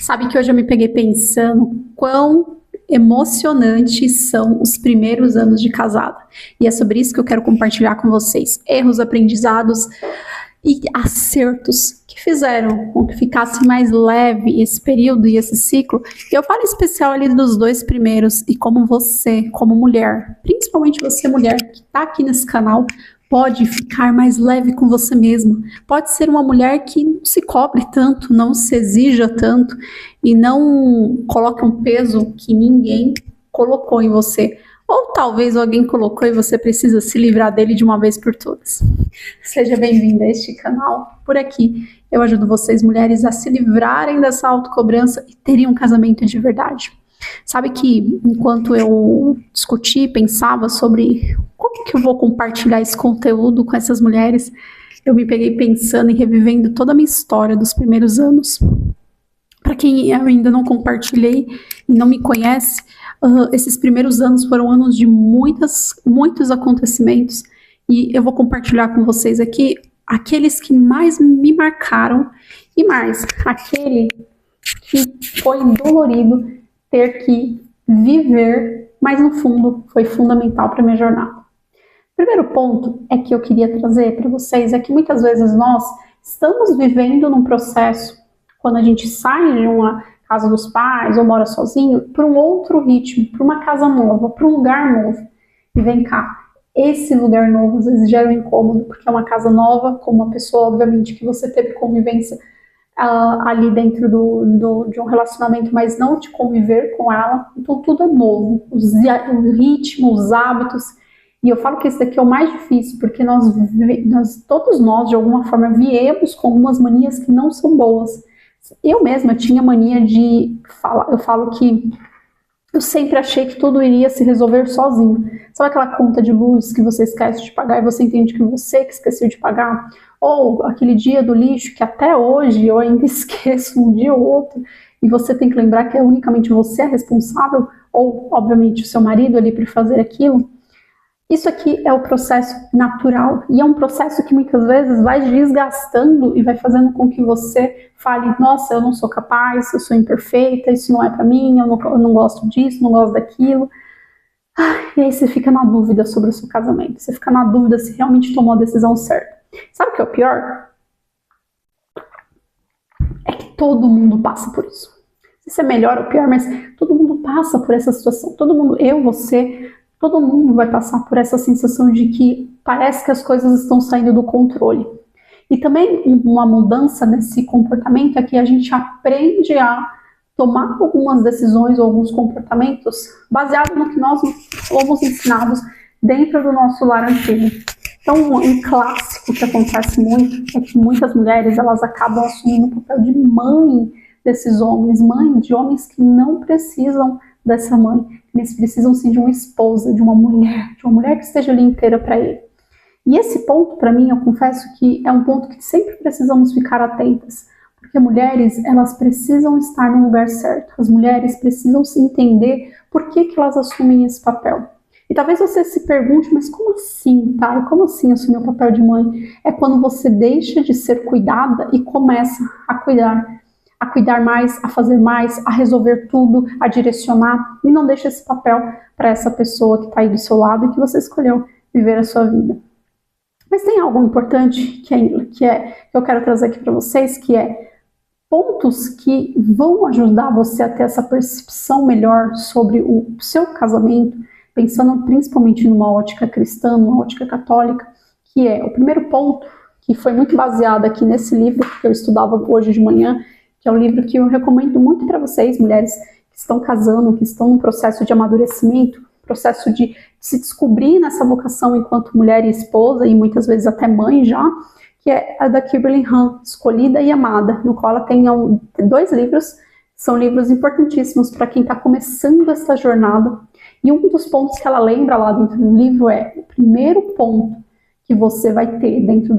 Sabe que hoje eu me peguei pensando quão emocionantes são os primeiros anos de casada. E é sobre isso que eu quero compartilhar com vocês. Erros, aprendizados e acertos que fizeram com que ficasse mais leve esse período e esse ciclo. E eu falo em especial ali dos dois primeiros e como você, como mulher, principalmente você mulher que está aqui nesse canal, pode ficar mais leve com você mesma. Pode ser uma mulher que não se cobre tanto, não se exija tanto e não coloque um peso que ninguém colocou em você. Ou talvez alguém colocou e você precisa se livrar dele de uma vez por todas. Seja bem-vinda a este canal. Por aqui eu ajudo vocês, mulheres, a se livrarem dessa autocobrança e terem um casamento de verdade. Sabe que enquanto eu discuti, pensava sobre como que eu vou compartilhar esse conteúdo com essas mulheres, eu me peguei pensando e revivendo toda a minha história dos primeiros anos. Para quem eu ainda não compartilhei e não me conhece, esses primeiros anos foram anos de muitos acontecimentos e eu vou compartilhar com vocês aqui aqueles que mais me marcaram e mais aquele que foi dolorido ter que viver, mas no fundo foi fundamental para minha jornada. O primeiro ponto é que eu queria trazer para vocês é que muitas vezes nós estamos vivendo num processo, quando a gente sai de uma casa dos pais ou mora sozinho, para um outro ritmo, para uma casa nova, para um lugar novo. E vem cá, esse lugar novo às vezes gera um incômodo, porque é uma casa nova, com uma pessoa, obviamente, que você teve convivência ali dentro de um relacionamento, mas não de conviver com ela. Então tudo é novo, o ritmo, os hábitos. E eu falo que esse daqui é o mais difícil, porque todos nós, de alguma forma, viemos com algumas manias que não são boas. Eu mesma tinha mania de falar, eu falo que eu sempre achei que tudo iria se resolver sozinho. Sabe aquela conta de luz que você esquece de pagar e você entende que você que esqueceu de pagar? Ou aquele dia do lixo que até hoje eu ainda esqueço um dia ou outro e você tem que lembrar que é unicamente você a responsável, ou obviamente o seu marido ali para fazer aquilo? Isso aqui é o processo natural e é um processo que muitas vezes vai desgastando e vai fazendo com que você fale, nossa, eu não sou capaz, eu sou imperfeita, isso não é para mim, eu não gosto disso, não gosto daquilo. E aí você fica na dúvida sobre o seu casamento, você fica na dúvida se realmente tomou a decisão certa. Sabe o que é o pior? É que todo mundo passa por isso. Se é melhor ou pior, mas todo mundo passa por essa situação, todo mundo, eu, você... Todo mundo vai passar por essa sensação de que parece que as coisas estão saindo do controle. E também uma mudança nesse comportamento é que a gente aprende a tomar algumas decisões ou alguns comportamentos baseado no que nós fomos ensinados dentro do nosso lar antigo. Então, um clássico que acontece muito é que muitas mulheres elas acabam assumindo o papel de mãe desses homens, mãe de homens que não precisam dessa mãe. Eles precisam sim de uma esposa, de uma mulher que esteja ali inteira para ele. E esse ponto, para mim, eu confesso que é um ponto que sempre precisamos ficar atentas, porque mulheres, elas precisam estar no lugar certo. As mulheres precisam se entender por que elas assumem esse papel. E talvez você se pergunte, mas como assim, tá? Como assim assumir o papel de mãe? É quando você deixa de ser cuidada e começa a cuidar mais, a fazer mais, a resolver tudo, a direcionar, e não deixa esse papel para essa pessoa que está aí do seu lado e que você escolheu viver a sua vida. Mas tem algo importante que eu quero trazer aqui para vocês, que é pontos que vão ajudar você a ter essa percepção melhor sobre o seu casamento, pensando principalmente numa ótica cristã, numa ótica católica, que é o primeiro ponto, que foi muito baseado aqui nesse livro que eu estudava hoje de manhã, que é um livro que eu recomendo muito para vocês, mulheres que estão casando, que estão no processo de amadurecimento, processo de se descobrir nessa vocação enquanto mulher e esposa, e muitas vezes até mãe já, que é a da Kimberly Hahn, Escolhida e Amada, no qual ela tem 2 livros, são livros importantíssimos para quem está começando essa jornada, e um dos pontos que ela lembra lá dentro do livro é, o primeiro ponto que você vai ter dentro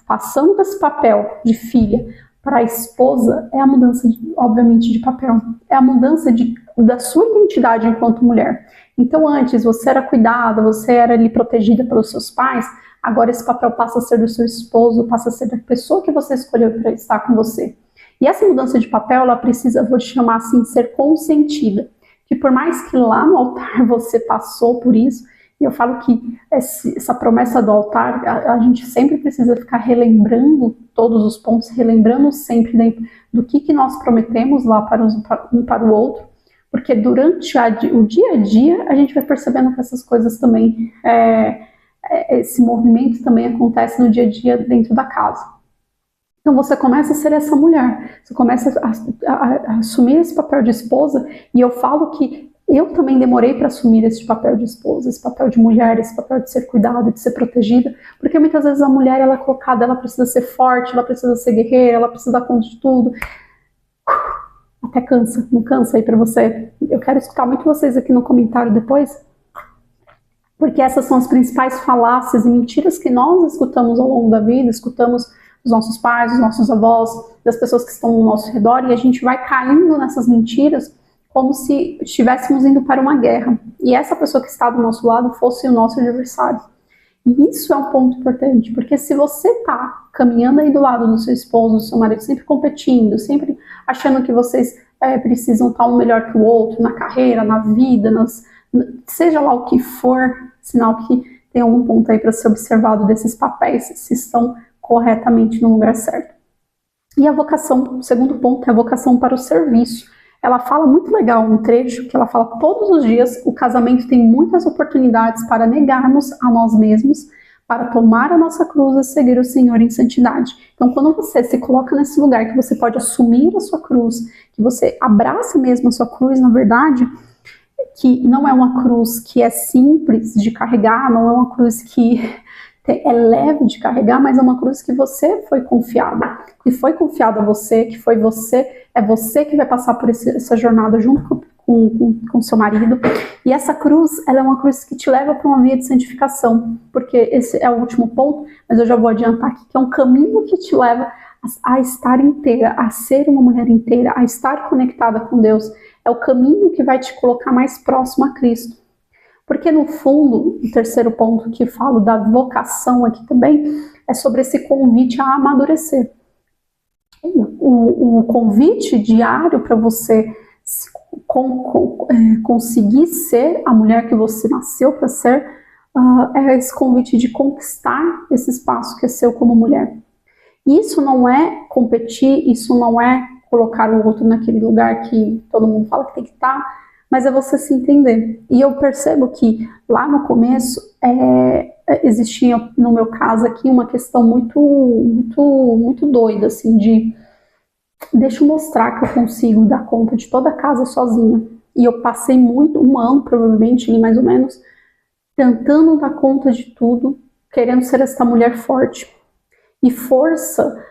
passando desse papel de filha para a esposa é a mudança, obviamente, de papel. É a mudança da sua identidade enquanto mulher. Então, antes, você era cuidada, você era ali protegida pelos seus pais, agora esse papel passa a ser do seu esposo, passa a ser da pessoa que você escolheu para estar com você. E essa mudança de papel, ela precisa, vou te chamar assim, ser consentida. Que por mais que lá no altar você passou por isso, e eu falo que essa promessa do altar, a gente sempre precisa ficar relembrando todos os pontos, relembrando sempre do que nós prometemos lá um para o outro, porque durante o dia a dia a gente vai percebendo que essas coisas também, esse movimento também acontece no dia a dia dentro da casa. Então você começa a ser essa mulher, você começa a assumir esse papel de esposa, e eu falo que eu também demorei para assumir esse papel de esposa, esse papel de mulher, esse papel de ser cuidada, de ser protegida, porque muitas vezes a mulher, ela é colocada, ela precisa ser forte, ela precisa ser guerreira, ela precisa dar conta de tudo. Até cansa, não cansa aí para você? Eu quero escutar muito vocês aqui no comentário depois, porque essas são as principais falácias e mentiras que nós escutamos ao longo da vida, escutamos dos nossos pais, dos nossos avós, das pessoas que estão no nosso redor, e a gente vai caindo nessas mentiras como se estivéssemos indo para uma guerra, e essa pessoa que está do nosso lado fosse o nosso adversário. E isso é um ponto importante, porque se você está caminhando aí do lado do seu esposo, do seu marido, sempre competindo, sempre achando que vocês precisam estar um melhor que o outro, na carreira, na vida, seja lá o que for, sinal que tem algum ponto aí para ser observado desses papéis, se estão corretamente no lugar certo. E a vocação, o segundo ponto é a vocação para o serviço. Ela fala muito legal um trecho que ela fala: todos os dias o casamento tem muitas oportunidades para negarmos a nós mesmos, para tomar a nossa cruz e seguir o Senhor em santidade. Então, quando você se coloca nesse lugar que você pode assumir a sua cruz, que você abraça mesmo a sua cruz, na verdade, que não é uma cruz que é simples de carregar, não é uma cruz que é leve de carregar, mas é uma cruz que você foi confiada, que foi confiada a você, que foi você, é você que vai passar por essa jornada junto com seu marido. E essa cruz, ela é uma cruz que te leva para uma via de santificação, porque esse é o último ponto, mas eu já vou adiantar aqui, que é um caminho que te leva a estar inteira, a ser uma mulher inteira, a estar conectada com Deus. É o caminho que vai te colocar mais próximo a Cristo. Porque no fundo, o terceiro ponto que falo da vocação aqui também, é sobre esse convite a amadurecer. O convite diário para você conseguir ser a mulher que você nasceu para ser, é esse convite de conquistar esse espaço que é seu como mulher. Isso não é competir, isso não é colocar o outro naquele lugar que todo mundo fala que tem que estar, mas é você se entender. E eu percebo que lá no começo existia, no meu caso aqui, uma questão muito doida, assim, de deixa eu mostrar que eu consigo dar conta de toda a casa sozinha. E eu passei um ano, provavelmente, mais ou menos, tentando dar conta de tudo, querendo ser essa mulher forte. E força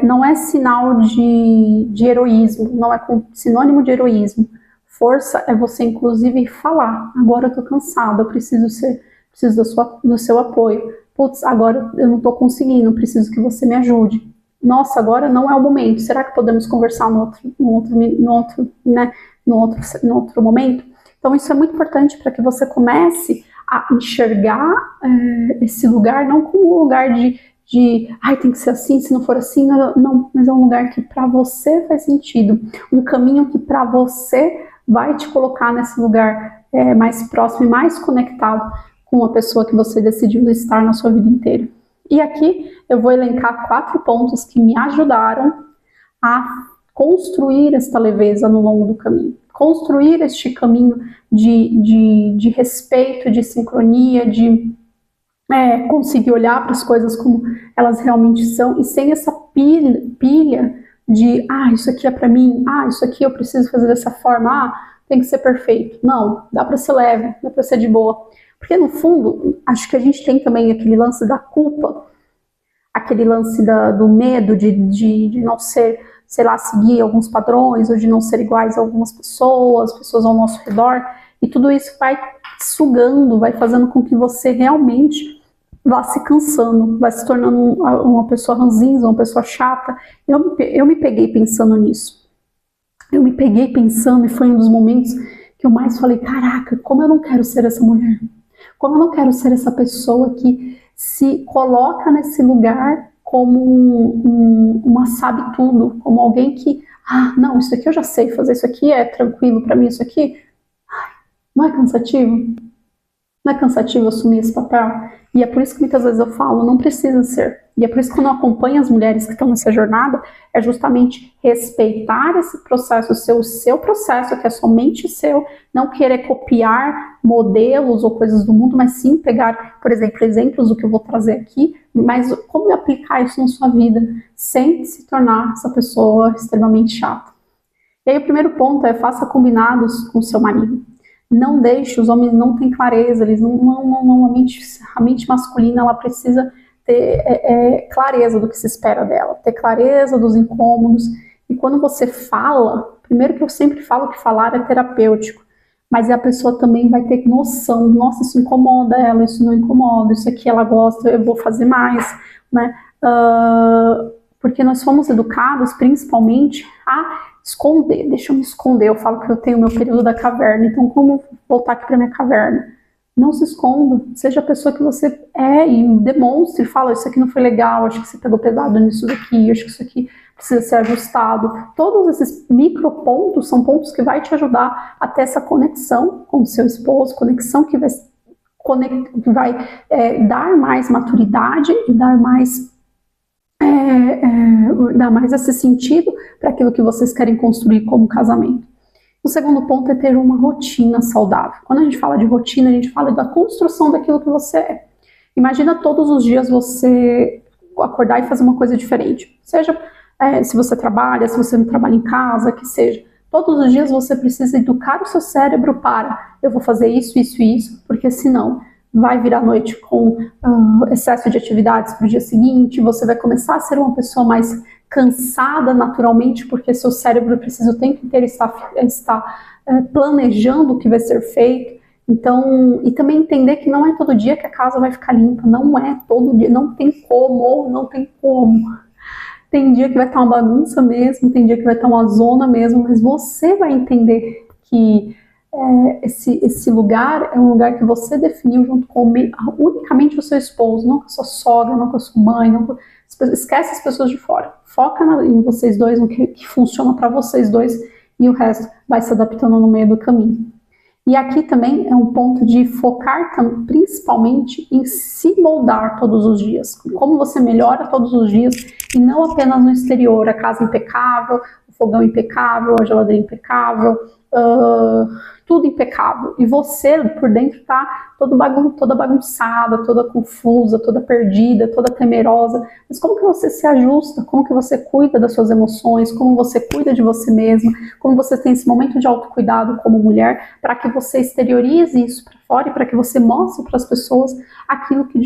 não é sinal de heroísmo, não é sinônimo de heroísmo. Força é você, inclusive, falar: agora eu tô cansada, eu preciso do seu apoio. Putz, agora eu não tô conseguindo, preciso que você me ajude. Nossa, agora não é o momento. Será que podemos conversar no outro momento? Então isso é muito importante para que você comece a enxergar esse lugar não como um lugar de tem que ser assim, se não for assim, não, mas é um lugar que para você faz sentido, um caminho que para você vai te colocar nesse lugar mais próximo e mais conectado com a pessoa que você decidiu estar na sua vida inteira. E aqui eu vou elencar 4 pontos que me ajudaram a construir esta leveza no longo do caminho. Construir este caminho de respeito, de sincronia, de conseguir olhar para as coisas como elas realmente são, e sem essa pilha de isso aqui é para mim, isso aqui eu preciso fazer dessa forma, tem que ser perfeito. Não, dá para ser leve, dá para ser de boa. Porque no fundo, acho que a gente tem também aquele lance da culpa, aquele lance do medo de não ser, sei lá, seguir alguns padrões, ou de não ser iguais a algumas pessoas ao nosso redor, e tudo isso vai sugando, vai fazendo com que você realmente vá se cansando, vai se tornando uma pessoa ranzinza, uma pessoa chata. Eu me peguei pensando nisso. Eu me peguei pensando, e foi um dos momentos que eu mais falei: caraca, como eu não quero ser essa mulher. Como eu não quero ser essa pessoa que se coloca nesse lugar como uma sabe-tudo, como alguém que, não, isso aqui eu já sei fazer, isso aqui é tranquilo para mim, isso aqui, não é cansativo? Não é cansativo assumir esse papel? E é por isso que muitas vezes eu falo, não precisa ser. E é por isso que quando eu acompanho as mulheres que estão nessa jornada, é justamente respeitar esse processo, o seu processo, que é somente seu, não querer copiar modelos ou coisas do mundo, mas sim pegar, por exemplo, exemplos do que eu vou trazer aqui, mas como aplicar isso na sua vida, sem se tornar essa pessoa extremamente chata. E aí o primeiro ponto é faça combinados com o seu marido. Não deixe, os homens não têm clareza, eles a mente masculina ela precisa ter clareza do que se espera dela, ter clareza dos incômodos. E quando você fala, primeiro que eu sempre falo que falar é terapêutico, mas a pessoa também vai ter noção, nossa, isso incomoda ela, isso não incomoda, isso aqui ela gosta, eu vou fazer mais, né? Porque nós fomos educados principalmente a esconder, deixa eu me esconder, eu falo que eu tenho meu período da caverna, então como voltar aqui para minha caverna? Não se esconda, seja a pessoa que você é e demonstre, fala, isso aqui não foi legal, acho que você pegou pesado nisso daqui, acho que isso aqui precisa ser ajustado. Todos esses micropontos são pontos que vai te ajudar a ter essa conexão com o seu esposo, conexão que vai dar mais maturidade e dar mais esse sentido para aquilo que vocês querem construir como casamento. O segundo ponto é ter uma rotina saudável. Quando a gente fala de rotina, a gente fala da construção daquilo que você é. Imagina todos os dias você acordar e fazer uma coisa diferente. Seja se você trabalha, se você não trabalha em casa, que seja. Todos os dias você precisa educar o seu cérebro para eu vou fazer isso, isso e isso, porque senão vai virar noite com excesso de atividades para o dia seguinte, você vai começar a ser uma pessoa mais cansada naturalmente, porque seu cérebro precisa o tempo inteiro estar planejando o que vai ser feito. Então, e também entender que não é todo dia que a casa vai ficar limpa, não é todo dia, não tem como. Tem dia que vai estar uma bagunça mesmo, tem dia que vai estar uma zona mesmo, mas você vai entender que esse lugar é um lugar que você definiu junto com unicamente o seu esposo, não com a sua sogra, não com a sua mãe, esquece as pessoas de fora. Foca em vocês dois, no que funciona para vocês dois, e o resto vai se adaptando no meio do caminho. E aqui também é um ponto de focar principalmente em se moldar todos os dias, como você melhora todos os dias e não apenas no exterior, a casa impecável, o fogão impecável, a geladeira impecável, tudo impecável, e você por dentro tá toda bagunçada, toda confusa, toda perdida, toda temerosa. Mas como que você se ajusta? Como que você cuida das suas emoções? Como você cuida de você mesma? Como você tem esse momento de autocuidado como mulher, para que você exteriorize isso para fora e para que você mostre para as pessoas aquilo que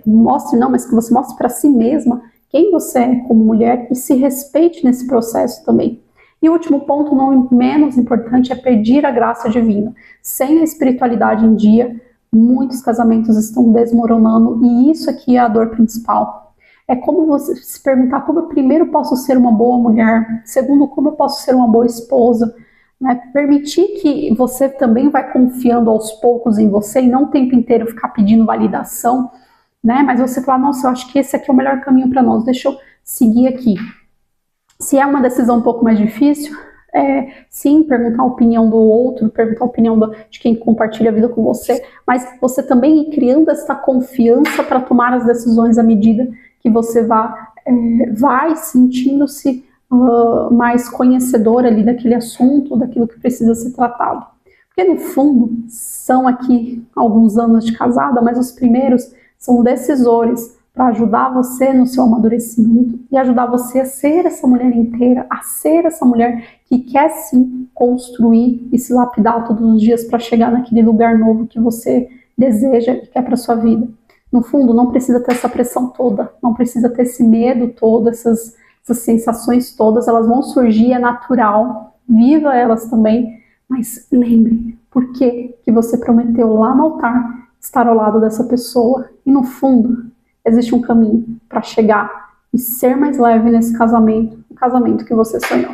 mas que você mostre para si mesma quem você é como mulher e se respeite nesse processo também. E o último ponto, não menos importante, é pedir a graça divina. Sem a espiritualidade em dia, muitos casamentos estão desmoronando, e isso aqui é a dor principal. É como você se perguntar como eu primeiro posso ser uma boa mulher, segundo, como eu posso ser uma boa esposa, né? Permitir que você também vai confiando aos poucos em você e não o tempo inteiro ficar pedindo validação, né? Mas você falar, nossa, eu acho que esse aqui é o melhor caminho para nós, deixa eu seguir aqui. Se é uma decisão um pouco mais difícil, sim, perguntar a opinião do outro, perguntar a opinião de quem compartilha a vida com você, mas você também ir criando essa confiança para tomar as decisões à medida que você vai sentindo-se mais conhecedor ali daquele assunto, daquilo que precisa ser tratado. Porque no fundo, são aqui alguns anos de casada, mas os primeiros são decisores para ajudar você no seu amadurecimento e ajudar você a ser essa mulher inteira, a ser essa mulher que quer sim construir e se lapidar todos os dias para chegar naquele lugar novo que você deseja e quer para sua vida. No fundo, não precisa ter essa pressão toda, não precisa ter esse medo todo, essas sensações todas, elas vão surgir, é natural, viva elas também, mas lembre, por que você prometeu lá no altar estar ao lado dessa pessoa? E no fundo, existe um caminho para chegar e ser mais leve nesse casamento, o casamento que você sonhou.